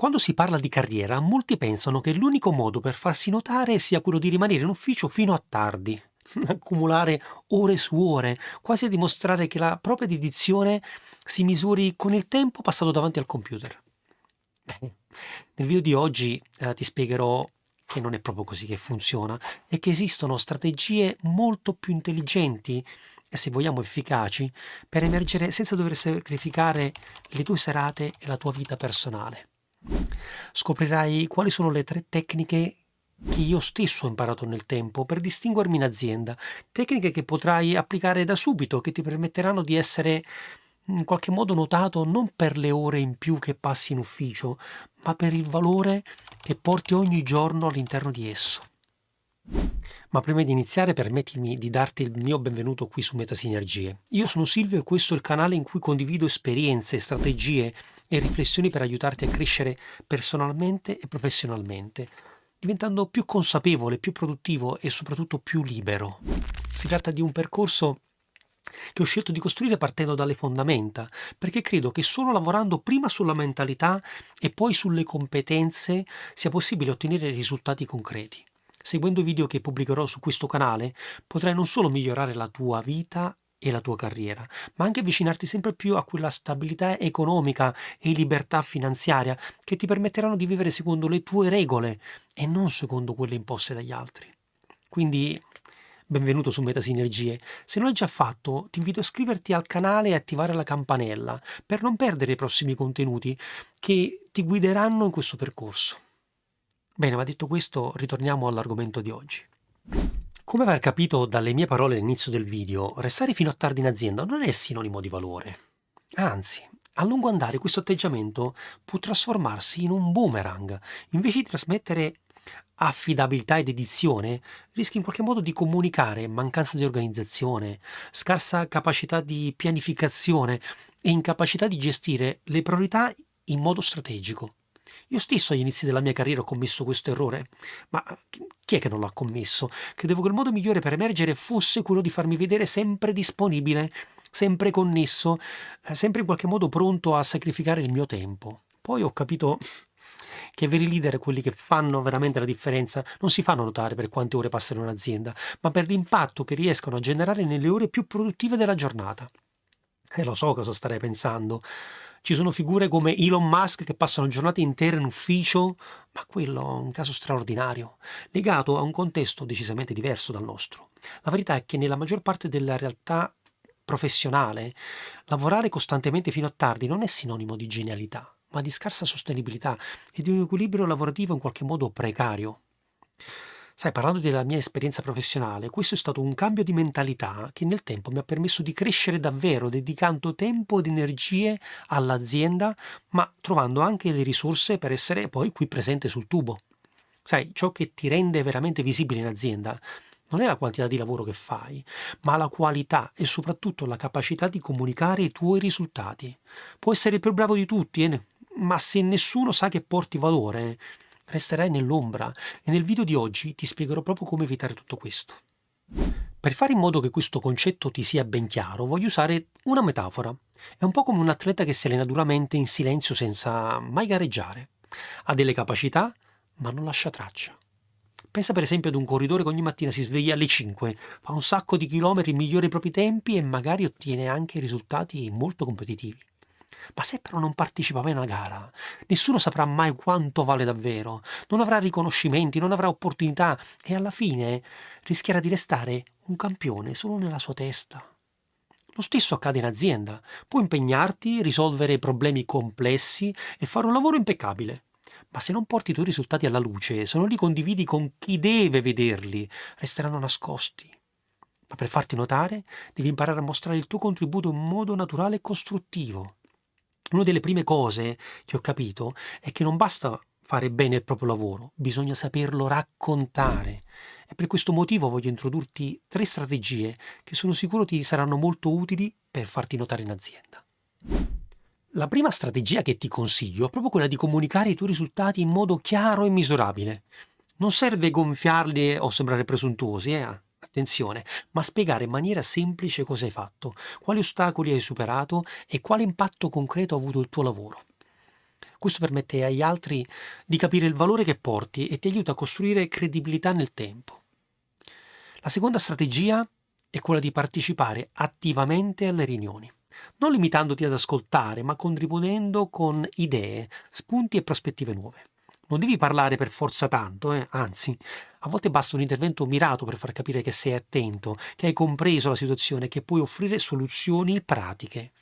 Quando si parla di carriera, molti pensano che l'unico modo per farsi notare sia quello di rimanere in ufficio fino a tardi, accumulare ore su ore, quasi a dimostrare che la propria dedizione si misuri con il tempo passato davanti al computer. Bene, nel video di oggi ti spiegherò che non è proprio così che funziona e che esistono strategie molto più intelligenti e, se vogliamo, efficaci per emergere senza dover sacrificare le tue serate e la tua vita personale. Scoprirai quali sono le 3 tecniche che io stesso ho imparato nel tempo per distinguermi in azienda, tecniche che potrai applicare da subito, che ti permetteranno di essere in qualche modo notato non per le ore in più che passi in ufficio, ma per il valore che porti ogni giorno all'interno di esso. Ma prima di iniziare, permettimi di darti il mio benvenuto qui su Metasinergie. Io sono Silvio e questo è il canale in cui condivido esperienze, strategie e riflessioni per aiutarti a crescere personalmente e professionalmente, diventando più consapevole, più produttivo e soprattutto più libero. Si tratta di un percorso che ho scelto di costruire partendo dalle fondamenta, perché credo che solo lavorando prima sulla mentalità e poi sulle competenze sia possibile ottenere risultati concreti. Seguendo i video che pubblicherò su questo canale, potrai non solo migliorare la tua vita e la tua carriera, ma anche avvicinarti sempre più a quella stabilità economica e libertà finanziaria che ti permetteranno di vivere secondo le tue regole e non secondo quelle imposte dagli altri. Quindi, benvenuto su Metasinergie. Se non l'hai già fatto, ti invito a iscriverti al canale e attivare la campanella per non perdere i prossimi contenuti che ti guideranno in questo percorso. Bene, ma detto questo, ritorniamo all'argomento di oggi. Come aver capito dalle mie parole all'inizio del video, restare fino a tardi in azienda non è sinonimo di valore. Anzi, a lungo andare questo atteggiamento può trasformarsi in un boomerang. Invece di trasmettere affidabilità e dedizione, rischi in qualche modo di comunicare mancanza di organizzazione, scarsa capacità di pianificazione e incapacità di gestire le priorità in modo strategico. Io stesso agli inizi della mia carriera ho commesso questo errore, ma chi è che non l'ha commesso? Credevo che il modo migliore per emergere fosse quello di farmi vedere sempre disponibile, sempre connesso, sempre in qualche modo pronto a sacrificare il mio tempo. Poi ho capito che i veri leader, quelli che fanno veramente la differenza, non si fanno notare per quante ore passano in un'azienda, ma per l'impatto che riescono a generare nelle ore più produttive della giornata. E lo so cosa starei pensando. Ci sono figure come Elon Musk che passano giornate intere in ufficio, ma quello è un caso straordinario, legato a un contesto decisamente diverso dal nostro. La verità è che nella maggior parte della realtà professionale, lavorare costantemente fino a tardi non è sinonimo di genialità, ma di scarsa sostenibilità e di un equilibrio lavorativo in qualche modo precario. Sai, parlando della mia esperienza professionale, questo è stato un cambio di mentalità che nel tempo mi ha permesso di crescere davvero, dedicando tempo ed energie all'azienda, ma trovando anche le risorse per essere poi qui presente sul tubo. Sai, ciò che ti rende veramente visibile in azienda non è la quantità di lavoro che fai, ma la qualità e soprattutto la capacità di comunicare i tuoi risultati. Puoi essere il più bravo di tutti, ma se nessuno sa che porti valore, resterai nell'ombra e nel video di oggi ti spiegherò proprio come evitare tutto questo. Per fare in modo che questo concetto ti sia ben chiaro, voglio usare una metafora. È un po' come un atleta che si allena duramente in silenzio senza mai gareggiare. Ha delle capacità, ma non lascia traccia. Pensa per esempio ad un corridore che ogni mattina si sveglia alle 5, fa un sacco di chilometri, migliora i propri tempi e magari ottiene anche risultati molto competitivi. Ma se però non partecipa mai a una gara, nessuno saprà mai quanto vale davvero, non avrà riconoscimenti, non avrà opportunità e alla fine rischierà di restare un campione solo nella sua testa. Lo stesso accade in azienda. Puoi impegnarti, risolvere problemi complessi e fare un lavoro impeccabile. Ma se non porti i tuoi risultati alla luce, se non li condividi con chi deve vederli, resteranno nascosti. Ma per farti notare, devi imparare a mostrare il tuo contributo in modo naturale e costruttivo. Una delle prime cose che ho capito è che non basta fare bene il proprio lavoro, bisogna saperlo raccontare. E per questo motivo voglio introdurti 3 strategie che sono sicuro ti saranno molto utili per farti notare in azienda. La prima strategia che ti consiglio è proprio quella di comunicare i tuoi risultati in modo chiaro e misurabile. Non serve gonfiarli o sembrare presuntuosi, attenzione, ma spiegare in maniera semplice cosa hai fatto, quali ostacoli hai superato e quale impatto concreto ha avuto il tuo lavoro. Questo permette agli altri di capire il valore che porti e ti aiuta a costruire credibilità nel tempo. La seconda strategia è quella di partecipare attivamente alle riunioni, non limitandoti ad ascoltare, ma contribuendo con idee, spunti e prospettive nuove. Non devi parlare per forza tanto, anzi, a volte basta un intervento mirato per far capire che sei attento, che hai compreso la situazione e che puoi offrire soluzioni pratiche.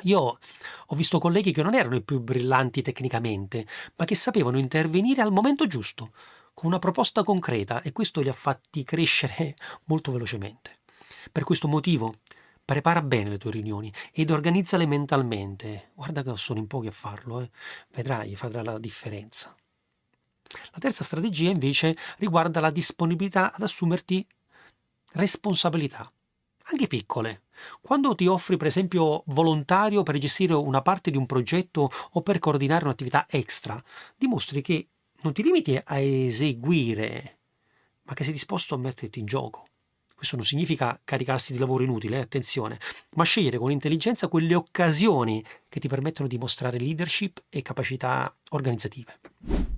Io ho visto colleghi che non erano i più brillanti tecnicamente, ma che sapevano intervenire al momento giusto, con una proposta concreta, e questo li ha fatti crescere molto velocemente. Per questo motivo, prepara bene le tue riunioni ed organizzale mentalmente. Guarda che sono in pochi a farlo, vedrai, farà la differenza. La terza strategia invece riguarda la disponibilità ad assumerti responsabilità, anche piccole. Quando ti offri, per esempio, volontario per gestire una parte di un progetto o per coordinare un'attività extra, dimostri che non ti limiti a eseguire, ma che sei disposto a metterti in gioco. Questo non significa caricarsi di lavoro inutile, attenzione, ma scegliere con intelligenza quelle occasioni che ti permettono di mostrare leadership e capacità organizzative.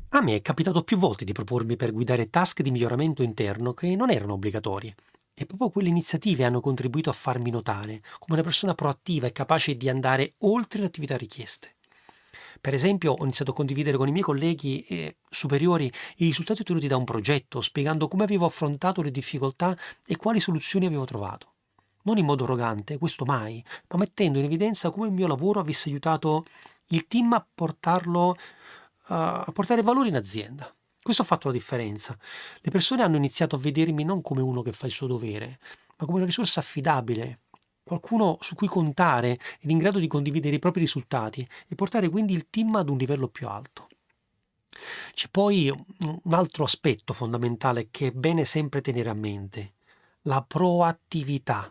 A me è capitato più volte di propormi per guidare task di miglioramento interno che non erano obbligatorie. E proprio quelle iniziative hanno contribuito a farmi notare come una persona proattiva e capace di andare oltre le attività richieste. Per esempio, ho iniziato a condividere con i miei colleghi superiori i risultati ottenuti da un progetto, spiegando come avevo affrontato le difficoltà e quali soluzioni avevo trovato. Non in modo arrogante, questo mai, ma mettendo in evidenza come il mio lavoro avesse aiutato il team a portare valore in azienda. Questo ha fatto la differenza. Le persone hanno iniziato a vedermi non come uno che fa il suo dovere, ma come una risorsa affidabile, qualcuno su cui contare ed in grado di condividere i propri risultati e portare quindi il team ad un livello più alto. C'è poi un altro aspetto fondamentale che è bene sempre tenere a mente: la proattività.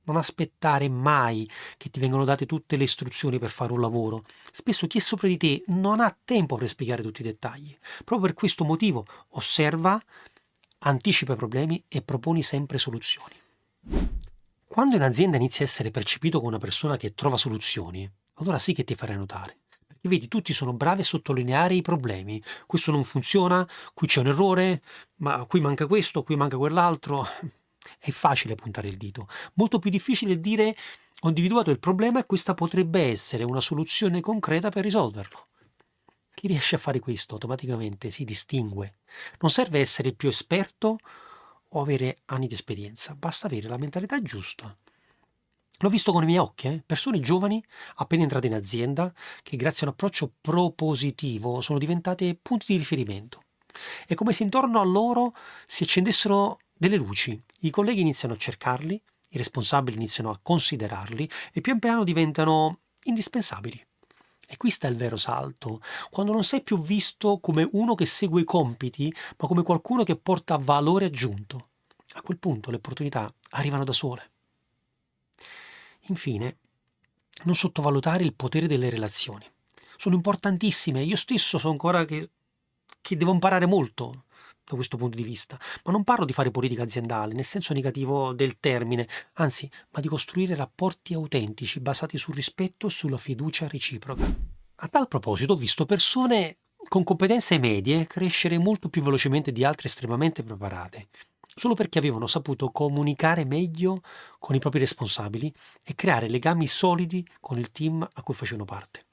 Non aspettare mai che ti vengano date tutte le istruzioni per fare un lavoro. Spesso chi è sopra di te non ha tempo per spiegare tutti i dettagli. Proprio per questo motivo osserva, anticipa i problemi e proponi sempre soluzioni. Quando in azienda inizi a essere percepito come una persona che trova soluzioni, allora sì che ti farai notare. Perché vedi, tutti sono bravi a sottolineare i problemi. Questo non funziona, qui c'è un errore, ma qui manca questo, qui manca quell'altro. È facile puntare il dito. Molto più difficile dire: ho individuato il problema e questa potrebbe essere una soluzione concreta per risolverlo. Chi riesce a fare questo automaticamente si distingue. Non serve essere il più esperto o avere anni di esperienza, basta avere la mentalità giusta. L'ho visto con i miei occhi, persone giovani, appena entrate in azienda, che grazie a un approccio propositivo sono diventate punti di riferimento. È come se intorno a loro si accendessero delle luci. I colleghi iniziano a cercarli, i responsabili iniziano a considerarli e pian piano diventano indispensabili. E qui sta il vero salto, quando non sei più visto come uno che segue i compiti, ma come qualcuno che porta valore aggiunto. A quel punto le opportunità arrivano da sole. Infine, non sottovalutare il potere delle relazioni. Sono importantissime, io stesso sono ancora che devo imparare molto da questo punto di vista, ma non parlo di fare politica aziendale nel senso negativo del termine, anzi, ma di costruire rapporti autentici basati sul rispetto e sulla fiducia reciproca. A tal proposito, ho visto persone con competenze medie crescere molto più velocemente di altre estremamente preparate, solo perché avevano saputo comunicare meglio con i propri responsabili e creare legami solidi con il team a cui facevano parte.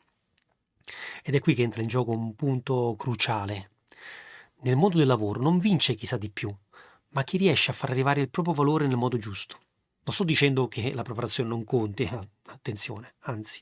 Ed è qui che entra in gioco un punto cruciale. Nel mondo del lavoro non vince chi sa di più, ma chi riesce a far arrivare il proprio valore nel modo giusto. Non sto dicendo che la preparazione non conti, attenzione, anzi,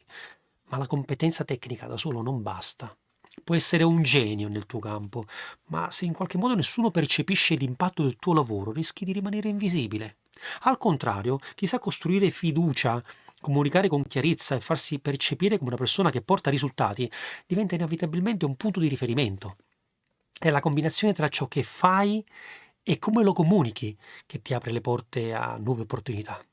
ma la competenza tecnica da solo non basta. Puoi essere un genio nel tuo campo, ma se in qualche modo nessuno percepisce l'impatto del tuo lavoro, rischi di rimanere invisibile. Al contrario, chi sa costruire fiducia, comunicare con chiarezza e farsi percepire come una persona che porta risultati, diventa inevitabilmente un punto di riferimento. È la combinazione tra ciò che fai e come lo comunichi che ti apre le porte a nuove opportunità.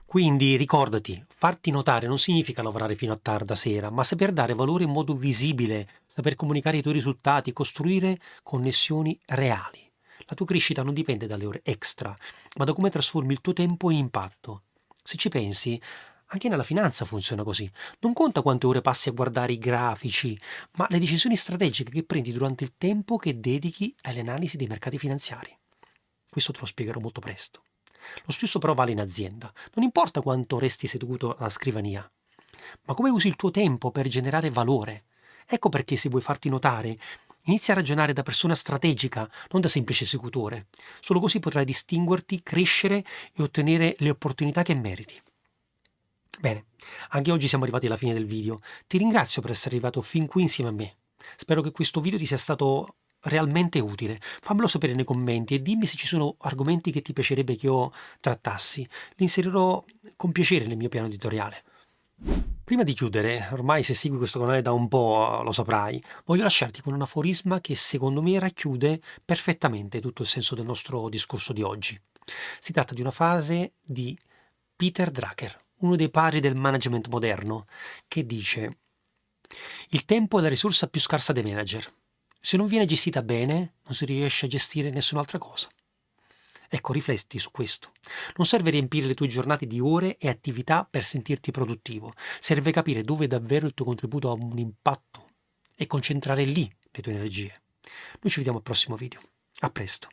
Quindi ricordati, farti notare non significa lavorare fino a tarda sera, ma saper dare valore in modo visibile, saper comunicare i tuoi risultati, costruire connessioni reali. La tua crescita non dipende dalle ore extra, ma da come trasformi il tuo tempo in impatto. Se ci pensi, Anche nella finanza funziona così. Non conta quante ore passi a guardare i grafici, ma le decisioni strategiche che prendi durante il tempo che dedichi alle analisi dei mercati finanziari. Questo te lo spiegherò molto presto. Lo stesso però vale in azienda. Non importa quanto resti seduto alla scrivania, ma come usi il tuo tempo per generare valore. Ecco perché se vuoi farti notare, inizia a ragionare da persona strategica, non da semplice esecutore. Solo così potrai distinguerti, crescere e ottenere le opportunità che meriti. Bene, anche oggi siamo arrivati alla fine del video. Ti ringrazio per essere arrivato fin qui insieme a me. Spero che questo video ti sia stato realmente utile. Fammelo sapere nei commenti e dimmi se ci sono argomenti che ti piacerebbe che io trattassi. Li inserirò con piacere nel mio piano editoriale. Prima di chiudere, ormai se segui questo canale da un po' lo saprai, voglio lasciarti con un aforisma che secondo me racchiude perfettamente tutto il senso del nostro discorso di oggi. Si tratta di una frase di Peter Drucker, uno dei padri del management moderno, che dice: il tempo è la risorsa più scarsa dei manager. Se non viene gestita bene, non si riesce a gestire nessun'altra cosa. Ecco, rifletti su questo. Non serve riempire le tue giornate di ore e attività per sentirti produttivo. Serve capire dove davvero il tuo contributo ha un impatto e concentrare lì le tue energie. Noi ci vediamo al prossimo video. A presto.